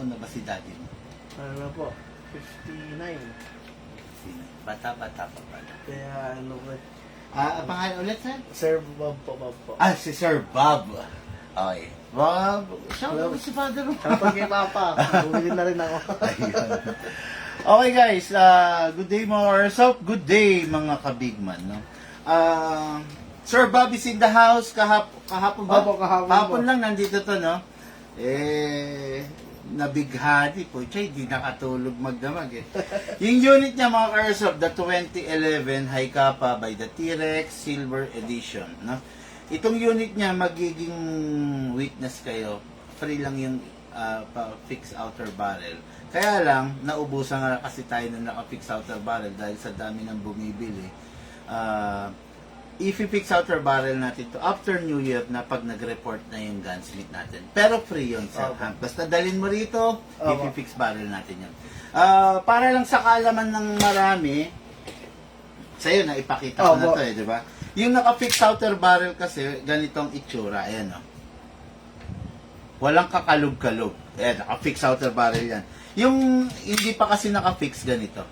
taon na ba si daddy mo? Ano po? 59. Bata-bata pa pala. Kaya ano po? Pangalan ulit, sir? Sir Bob po, Bob po. Si Sir Bob. Okay. Bob, siya mo si father mo. Kapag kay Papa, bumili na rin ako. Ayun. Okay guys, good day mga Airsoft. Good day mga kabigman. No? Sir Bob is in the house. Kahapon ba? Opo, kahapon Kahapon po. lang nandito to, no? Nabighati po. Siya, hindi nakatulog magdamag eh. Yung unit niya mga Airsoft, the 2011 High Kappa by the T-Rex Silver Edition. No? Itong unit niya, magiging witness kayo. Free lang yung fix outer barrel. Kaya lang, naubusan nga kasi tayo na naka-fix outer barrel dahil sa dami ng bumibili. If-fix outer barrel natin to after New Year na pag nag-report na yung gunsmith natin. Pero free yun, sir. Okay. Basta dalhin mo rito, Okay. if-fix barrel natin yun. Para lang sa kaalaman ng marami, sa'yo na ipakita ko na to eh, di ba? Yung naka-fix outer barrel kasi, ganitong itsura. Ayan o. Walang kakalog-kalog. Ayan, naka-fix outer barrel yan. Yung hindi pa kasi naka-fix ganito.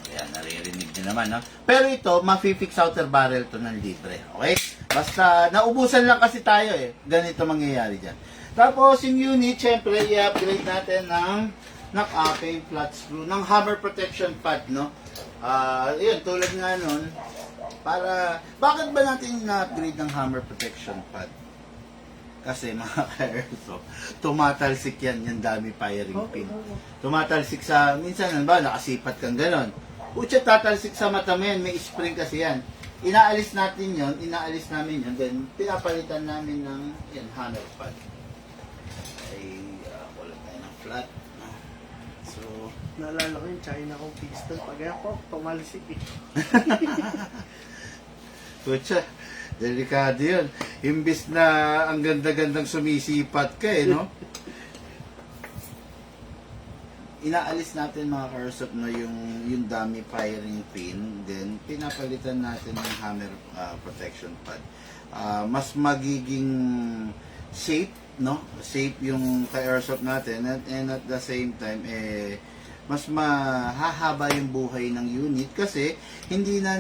Ayan, naririnig nyo naman, no? Pero ito, ma-fix outer barrel to ng libre. Okay? Basta, naubusan lang kasi tayo eh. Ganito mangyayari dyan. Tapos, yung unit, syempre, i-upgrade natin ng knock-up, flat screw, ng hammer protection pad, no? Yun, tulad nga nun, para, bakit ba natin na-upgrade ng hammer protection pad? Kasi mga ka-airsoft, tumatalsik yan, yung dami firing pin. Tumatalsik sa, minsan, ano ba, nakasipat kang ganon. Utya tatalsik sa mata mo yan, may spring kasi yan. Inaalis natin yon, inaalis namin yun, then pinapalitan namin ng yan, hammer pad. Ay, wala tayo ng flat. So, Naalala ko yung China kong pistol. Pag ako, tumalsik eh. Kutsa, delikado yun. Imbis na ang ganda-gandang sumisipat ka eh, no? Inaalis natin mga Airsoft na yung dummy firing pin, then pinapalitan natin ng hammer protection pad. Mas magiging safe, no? Safe yung ka-Airsoft natin and at the same time, mas mahahaba yung buhay ng unit kasi hindi na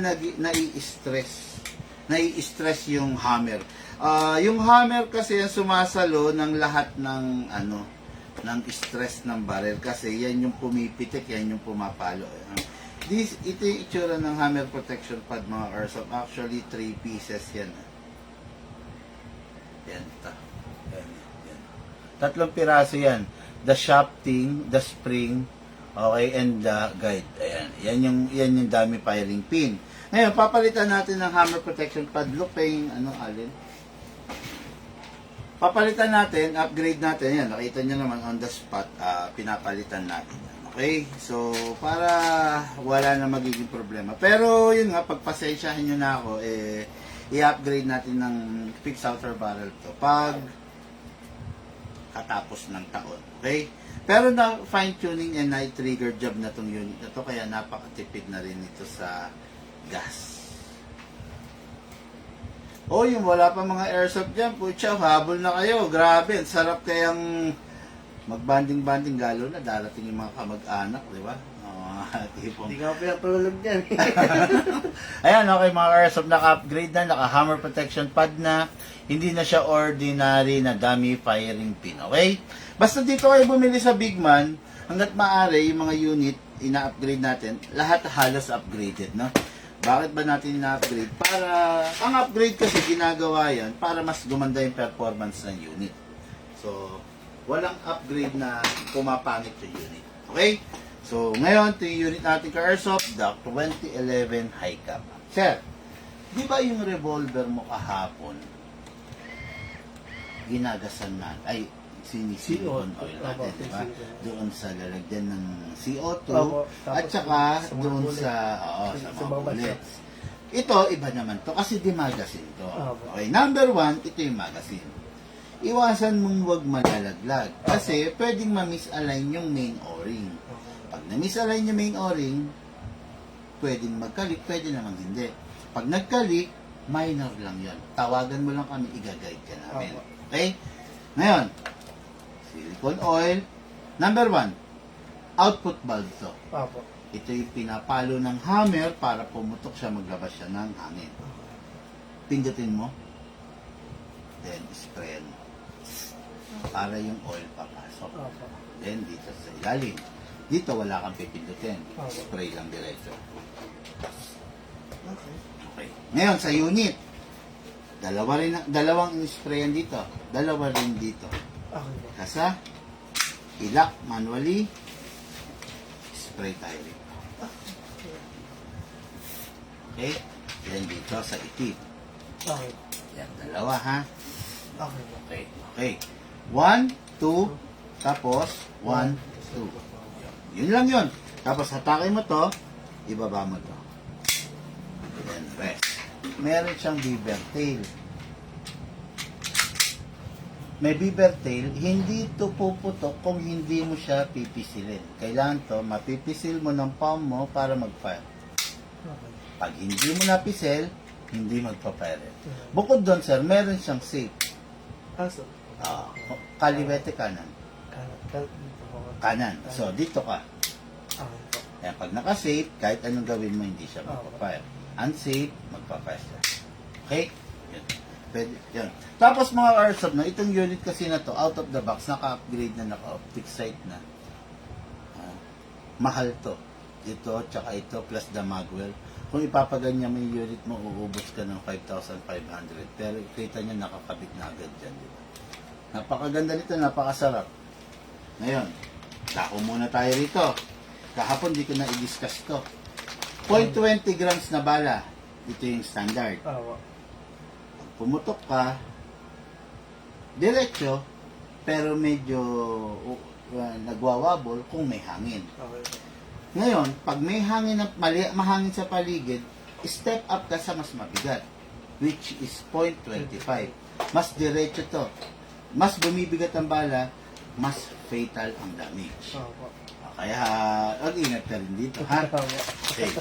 nai-stress yung hammer. Yung hammer kasi yung sumasalo ng lahat ng ng stress ng barrel kasi yan yung pumipitik, yan yung pumapalo. Ito yung itsura ng hammer protection pad mga Airsoft. Actually, 3 pieces yan. Yan. Tatlong piraso yan. The shafting, the spring, okay, and the guide. Ayan. Yan yung dummy firing pin. Ngayon, papalitan natin ng hammer protection pad. Look pa yung alin. Papalitan natin, upgrade natin. Yan, nakita nyo naman on the spot, pinapalitan natin. Okay? So, para wala na magiging problema. Pero, yun nga, pagpasensyahin nyo na ako, i-upgrade natin ng fix outer barrel to pag katapos ng taon. Okay? Pero na fine-tuning and na-trigger job na tong unit na to, kaya napakatipid na rin ito sa gas. Yung wala pa mga Airsoft dyan, putya, habol na kayo. Grabe, sarap kayang magbanding-banding, lalo na darating yung mga kamag-anak, di ba? Tipong... Hindi ka pinatulog dyan. Ayan, okay mga Airsoft, naka-upgrade na, naka-hammer protection pad na, hindi na siya ordinary na dummy firing pin, okay? Basta dito kayo bumili sa Big Man, hanggat maaari, yung mga unit, ina-upgrade natin, lahat halos upgraded, no? Bakit ba natin ina-upgrade? Para, ang upgrade kasi ginagawa yan, para mas gumanda yung performance ng unit. So, walang upgrade na pumapangit yung unit. Okay? So, ngayon, ito yung unit natin ka-Airsoft, the 2011 High Kappa. Sir, di ba yung revolver mo kahapon, ginagasan na, ay, sinisilikon oil natin, di ba? Doon sa lalagyan ng CO2, at saka doon sa mga bullets. Ito, iba naman to, kasi di magazine to. Okay, number 1, ito yung magazine. Iwasan mong huwag malalaglag, kasi pwedeng ma-misalign yung main o-ring. Pag na-misalign yung main o-ring, pwedeng magkalik, pwede naman hindi. Pag nagkalik, minor lang yon. Tawagan mo lang kami, i-guide ka namin. Okay? Ngayon, silicone oil. Number 1, output valve to. Opo. Ito yung pinapalo ng hammer para pumutok siya, maglabas siya ng hangin. Pindutin mo, then sprayan mo. Para yung oil papasok. Opo. Then dito sa ilalim. Dito wala kang pipindutin. Okay. Spray lang diretso. Okay. Okay. Ngayon sa unit, dalawang sprayan dito. Dalawa rin dito. Okay po. Kasa, ilak manually, spray tayo rin. Okay? Then dito sa itim. Okay. Yan, dalawa ha. Okay po. Okay. Okay. 1, 2, tapos 1, 2. Yun lang yun. Tapos hatakin mo to, ibaba mo to. Then rest. Meron siyang beaver tail. May beaver tail, hindi ito puputok kung hindi mo siya pipisilin. Kailangan to, mapipisil mo ng palm mo para mag-fire. Okay. Pag hindi mo napisil, hindi magpa-fire. Bukod doon, sir, meron siyang safe. Aso. Kaliwete kanan. Dito po. Kanan. So, dito ka. Okay po. Kaya pag naka-safe, kahit anong gawin mo, hindi siya magpa-fire. Unsafe, magpa-fire siya. Okay? Yun. Pwede, yun. Tapos mga airsoft na, itong unit kasi na to, out of the box, naka-upgrade na, naka-optic sight na. Mahal to. Ito, tsaka ito, plus the magwell. Kung ipapaganyan mo yung unit mo, uubos ka ng 5,500. Pero kita nyo, nakakabit na agad dyan. Diba? Napakaganda nito, napakasarap. Ngayon, dako muna tayo rito. Kahapon di ko na i-discuss to. 0.20 grams na bala. Ito yung standard. Opo. Pag pumutok ka, diretso, pero medyo nagwawabol kung may hangin. Okay po. Ngayon, pag may hangin na mahangin sa paligid, step up ka sa mas mabigat, which is 0.25. Mas diretso to. Mas bumibigat ang bala, mas fatal ang damage. Opo. Kaya, mag-ingat ka rin dito, ha? Opo. Okay.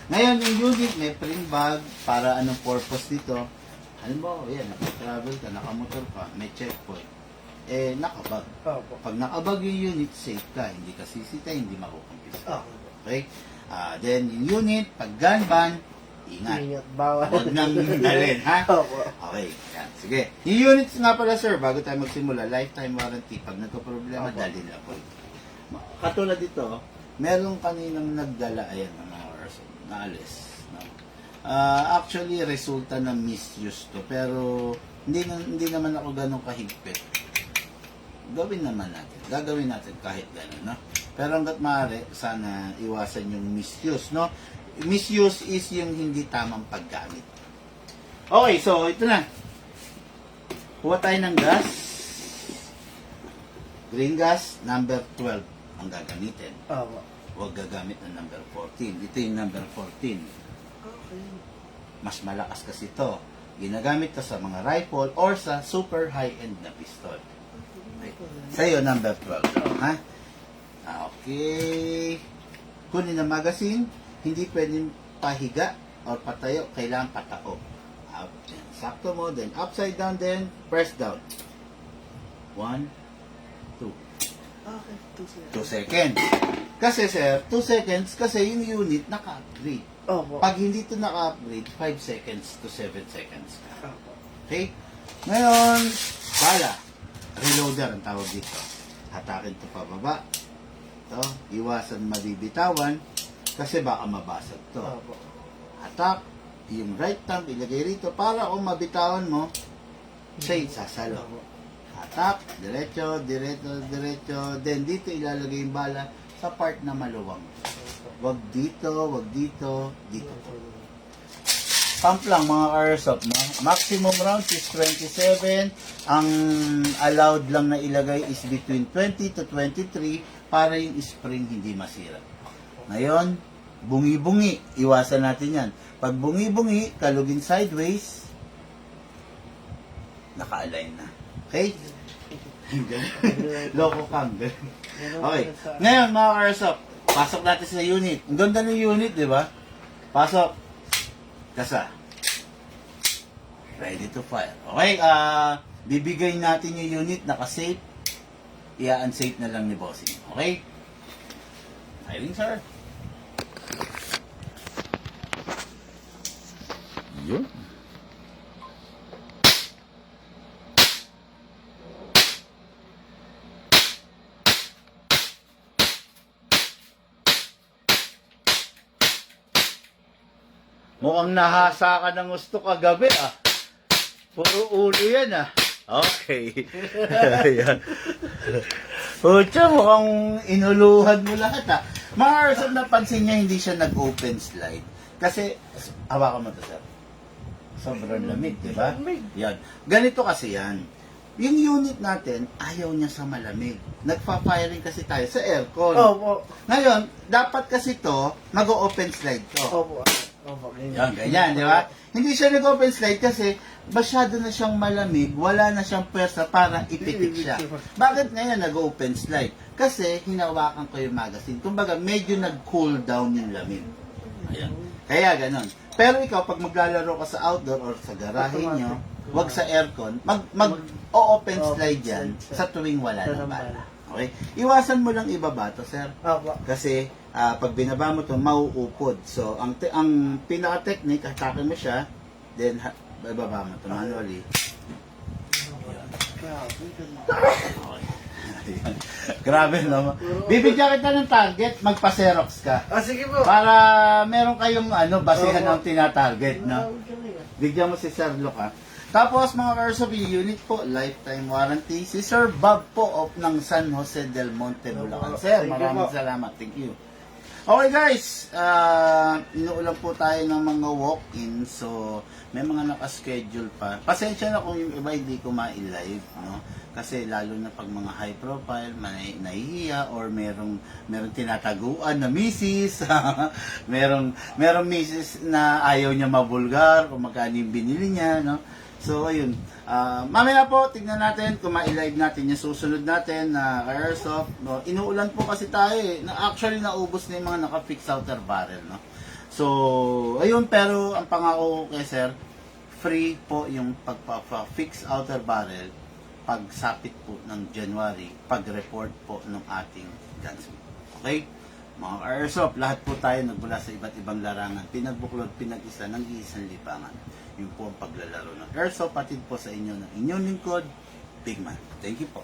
Ngayon, yung unit may print bag para anong purpose dito. Halimbawa, yan, naka-travel ka, nakamotor ka, may checkpoint. Nakabag. Opo. Pag nakabag yung unit, safe ka. Hindi ka sisita, hindi makukumpis ka. Okay po. Okay? Then, yung unit, pag gun ban, ingat. Ingat. Bawal. Huwag nang dalhin, ha? Opo. Okay, yan. Sige. Yung units nga pala, sir, bago tayo magsimula, lifetime warranty. Pag nagka-problema, Opo. dalhin lang po. Katulad dito, meron kaninang nagdala, ayan, mga hours, naalis. No? Actually, resulta ng misuse to. Pero, hindi naman ako ganun kahigpit. Gawin naman natin. Gagawin natin kahit gano'n, no? Pero hanggat maaari, sana iwasan yung misuse, no? Misuse is yung hindi tamang paggamit. Okay, so ito na. Kuha tayo ng gas. Green gas, number 12 ang gagamitin. Opo. Huwag gagamit ng number 14. Ito yung number 14. Okay. Mas malakas kasi ito. Ginagamit to sa mga rifle or sa super high-end na pistol. Okay. Sa'yo, number 12. Ha? Okay. Kunin ang magazine. Hindi pwedeng pahiga or patayo. Kailangan patako. Up, yan. Sakto mo. Then upside down. Then press down. 1, 2. Okay. 2 seconds. Kasi sir, 2 seconds kasi yung unit naka-upgrade. Opo. Pag hindi ito naka-upgrade, 5 seconds to 7 seconds ka. Opo. Okay? Ngayon, bala. Reloader ang tawag dito. Hatakin ito pababa. Ito, iwasan mabibitawan kasi baka mabasag to. Opo. Hatak, yung right thumb ilagay rito para kung mabitawan mo, siya yung sasalo. Opo. Hatak, diretso, diretso, diretso. Then dito ilalagay yung bala sa part na maluwang. Wag dito, wag dito, dito. Pump lang mga airsoft, no? Maximum rounds is 27. Ang allowed lang na ilagay is between 20 to 23 para yung spring hindi masira. Ngayon, bungi-bungi. Iwasan natin yan. Pag bungi-bungi, kalugin sideways, naka-align na. Okay? Loko kang. Okay. Ngayon, mga airsoft, pasok natin sa unit. Ang ganda ng unit, di ba? Pasok. Kasa. Ready to fire. Okay, bibigay natin yung unit, naka-safe. i-unsafe na lang ni bossing. Okay? Firing, sir. Yun. Mukhang nahasa ka ng gusto kagabi ah. Puro ulo yan ah. Okay. Ayan. Pucha, mukhang inuluhan mo lahat ah. Mga Arson, napansin niya hindi siya nag-open slide. Kasi, hawakan mo to sir. Sobrang lamig, di ba? Yan. Ganito kasi yan. Yung unit natin, ayaw niya sa malamig. Nagpa-firing kasi tayo sa aircon. Opo. Ngayon, dapat kasi to, mag-open slide to. Opo. Opo. Yan, ganyan, di ba? Hindi siya nag-open slide kasi masyado na siyang malamig, wala na siyang pwersa para ipitik siya. Bakit ngayon nag-open slide? Kasi hinawakan ko yung magazine. Kumbaga, medyo nag-cool down yung lamig. Ayan. Kaya ganon. Pero ikaw, pag maglalaro ka sa outdoor or sa garahe nyo, wag sa aircon, mag-open slide yan sa tuwing wala ng bala. Okay? Iwasan mo lang ibaba to, sir. Opo. Kasi pag binaba mo to, mauupod. So, ang pinaka-technique, atake mo siya, then ibaba mo to manually. Grabe, no? Bibigyan kita ng target, magpa-Xerox ka. Ah, sige po. Para meron kayong basihan ng tinatarget, no? Bigyan mo si Sir Luke, ha? Tapos, mga Airsoft unit po, lifetime warranty. Si Sir Bob po ng San Jose del Monte, Bulacan. Sir, maraming salamat. Thank you. Okay guys, inuulan po tayo ng mga walk-in. So, may mga nakaschedule pa. Pasensya na kung yung iba hindi ko ma-live, no? Kasi lalo na pag mga high profile, nahihiya or merong tinataguan na misis, merong misis na ayaw niya mabulgar kung magkano yung binili niya, no? So, ayun. Mamaya po, tignan natin kung ma-live natin yung susunod natin na Airsoft. No? Inuulan po kasi tayo eh. Actually, naubos na yung mga naka-fix outer barrel. No? So, ayun. Pero, ang pangako ko kay Sir, free po yung pagpa-fix outer barrel pagsapit po ng January, pag-report po ng ating gunsmith. Okay? Mga Airsoft, lahat po tayo nagbula sa iba't ibang larangan. Pinagbuklod, pinag-isa ng isang lipangan. Yun po ang paglalaro ng Airsoft, patid po sa inyo ng inyong lingkod, Big Man. Thank you po.